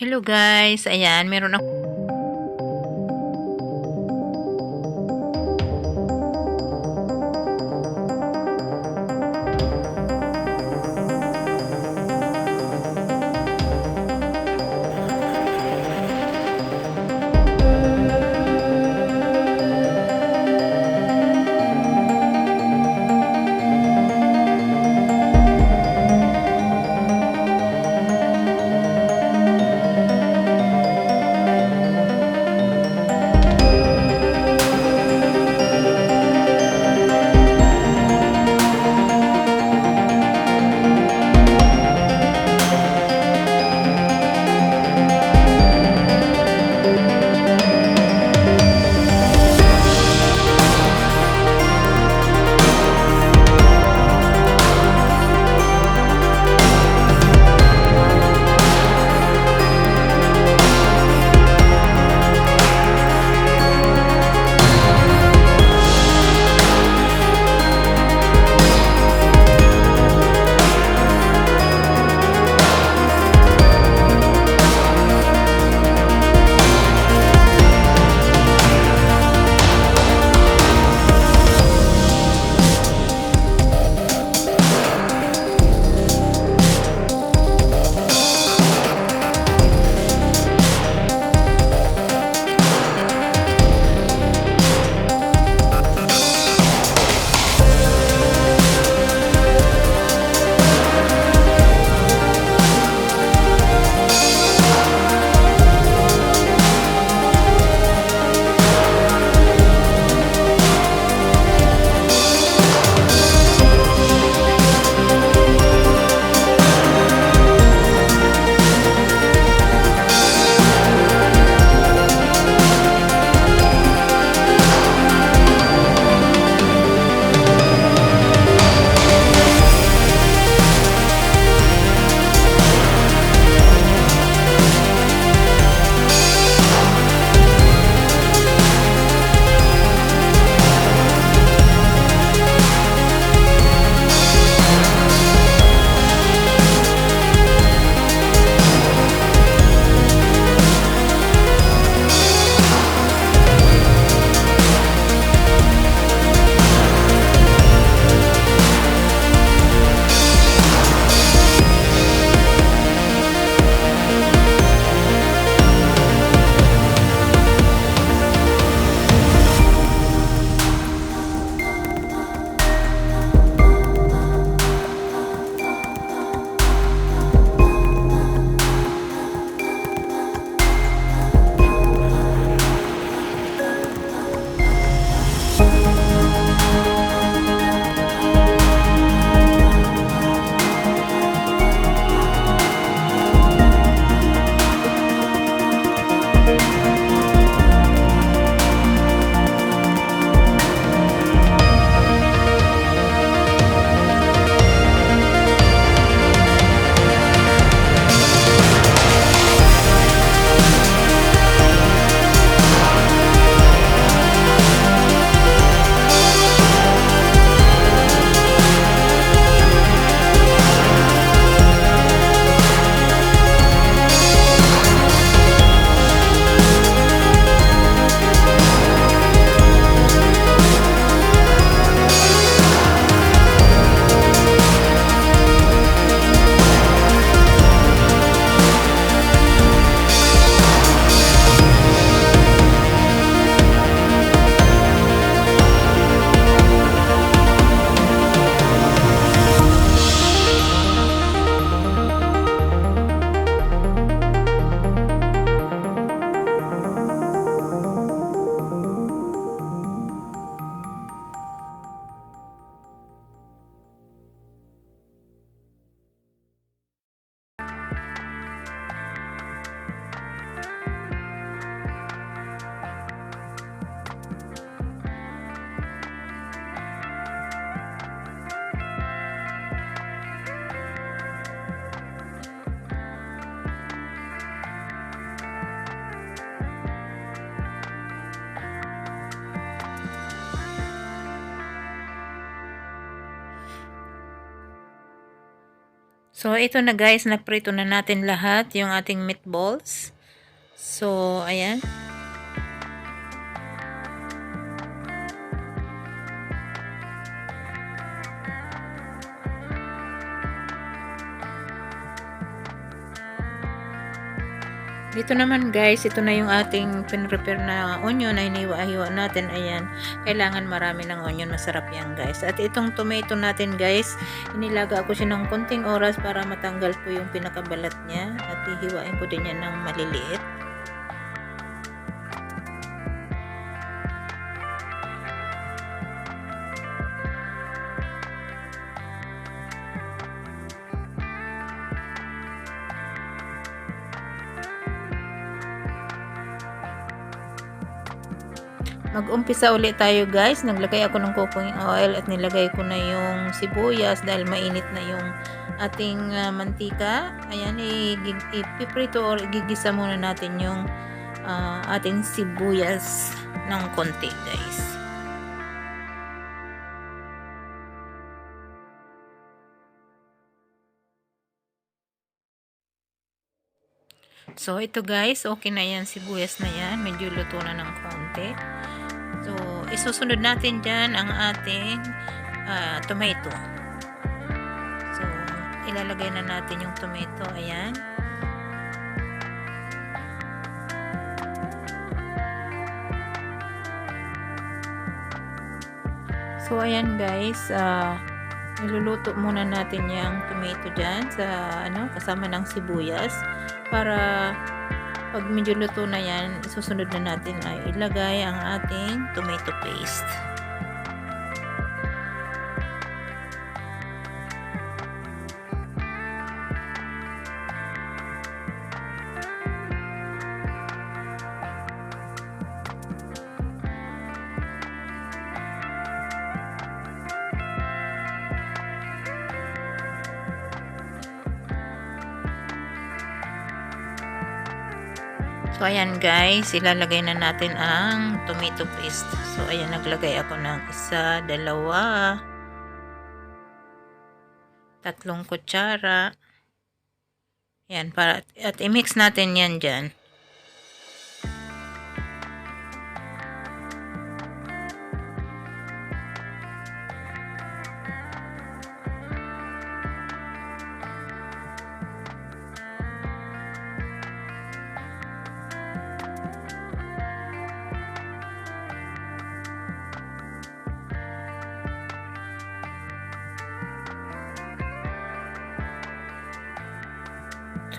Hello guys, ayan meron ako So, ito na guys, naprito na natin lahat yung ating meatballs. So, ayan. Dito naman guys, ito na yung ating pinrepare na onion na hiniwa-hiwa natin. Ayan, kailangan marami ng onion, masarap yan guys. At itong tomato natin guys, inilaga ko siya ng konting oras para matanggal ko yung pinakabalat niya. At hihiwain ko din yan ng maliliit. Mag-umpisa ulit tayo guys. Naglagay ako ng cooking oil at nilagay ko na yung sibuyas dahil mainit na yung ating mantika. Ayan, ipiprito or igigisa muna natin yung ating sibuyas ng konti guys. So ito guys, okay na yan, sibuyas na yan. Medyo luto na ng konti. So, isusunod natin dyan ang ating tomato. So, ilalagay na natin yung tomato. Ayan. So, ayan guys. Niluluto muna natin yung tomato dyan sa, kasama ng sibuyas. Para pag medyo luto na yan, isusunod na natin ay ilagay ang ating tomato paste. So, ayan guys, ilalagay na natin ang tomato paste. So, ayan, naglagay ako ng 1, 2, 3 kutsara. Ayan, at i-mix natin yan dyan.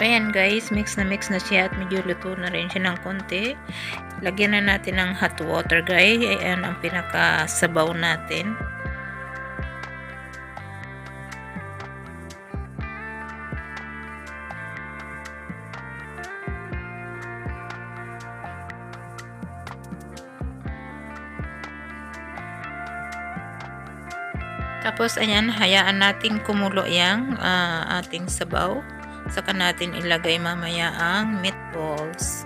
So, ayan guys, mix na siya at medyo luto na rin siya ng konti. Lagyan na natin ng hot water guys. Ayan ang pinakasabaw natin. Tapos, ayan, hayaan natin kumulo yung ating sabaw. Saka natin ilagay mamaya ang meatballs.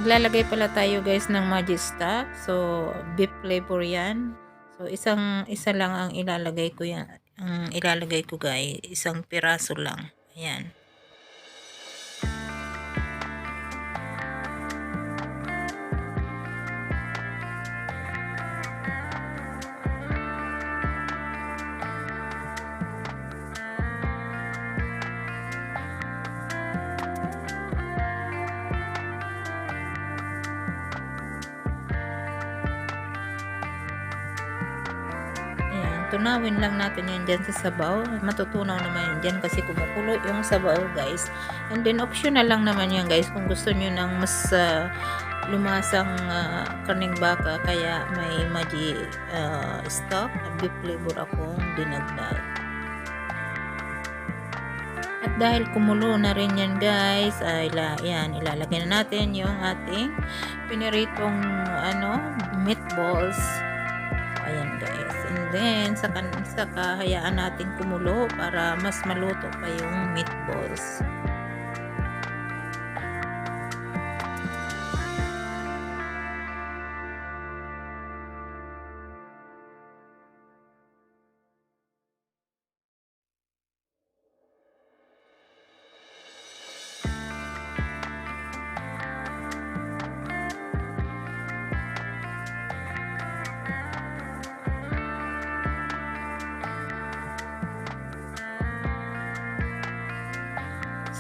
Maglalagay pala tayo guys ng Magista. So, beef flavor yan. So, isa lang ang ilalagay ko yan. Ang ilalagay ko guys, 1 piraso lang. Ayan. Tunawin lang natin yan dyan sa sabaw. Matutunaw naman yan dyan kasi kumukulo yung sabaw guys. And then optional lang naman yan guys kung gusto nyo ng mas lumasang karning baka, kaya may Maggi stock beef flavor akong dinagdag. At dahil kumulo na rin yan guys, ay yan, ilalagay na natin yung ating piniritong meatballs. Ayan guys. And then, saka hayaan natin kumulo para mas maluto pa yung meatballs.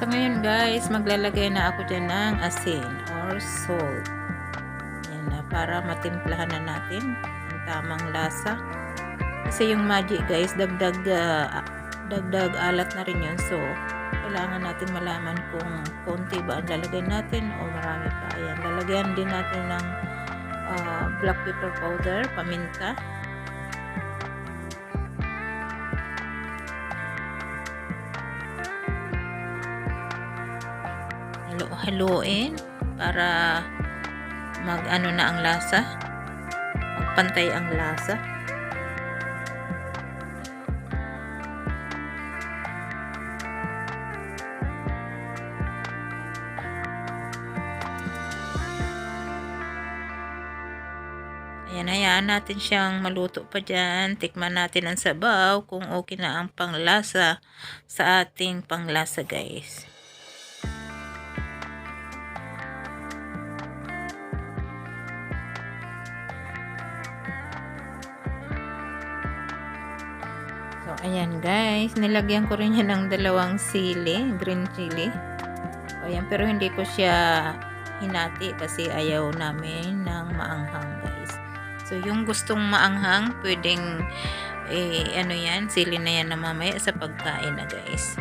So ngayon guys, maglalagay na ako dyan ng asin or salt. Yan na, para matimplahan na natin ang tamang lasa. Kasi yung magic guys, dagdag alat na rin yun. So, kailangan natin malaman kung konti ba ang lalagay natin o marami pa. Ayan, lalagyan din natin ng black pepper powder, paminta. Haluin para mag-ano na ang lasa, magpantay ang lasa. Ayan, hayaan natin siyang maluto pa dyan. Tikman natin ang sabaw kung okay na ang panglasa sa ating panglasa guys. So, ayan guys. Nilagyan ko rin yan ng 2 sili, green chili. Ayan, pero hindi ko siya hinati kasi ayaw namin ng maanghang guys. So, yung gustong maanghang, pwedeng ano yan, sili na yan na mamaya sa pagkain na guys.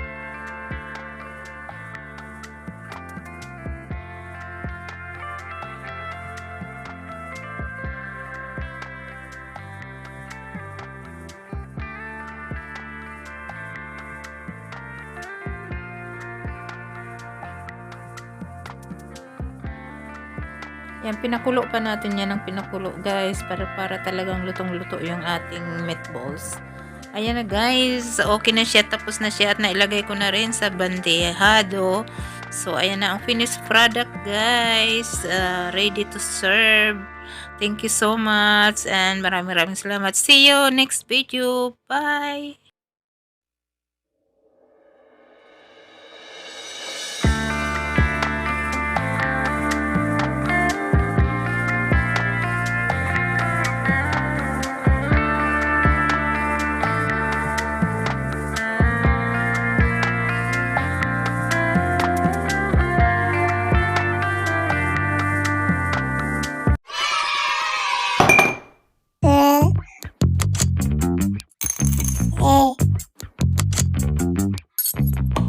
Yan, pinakulo pa natin yan ng pinakulo guys para talagang lutong-luto yung ating meatballs. Ayan na guys, okay na siya, tapos na siya at nailagay ko na rin sa bandehado. So ayan na ang finished product guys, ready to serve. Thank you so much and maraming salamat. See you next video. Bye!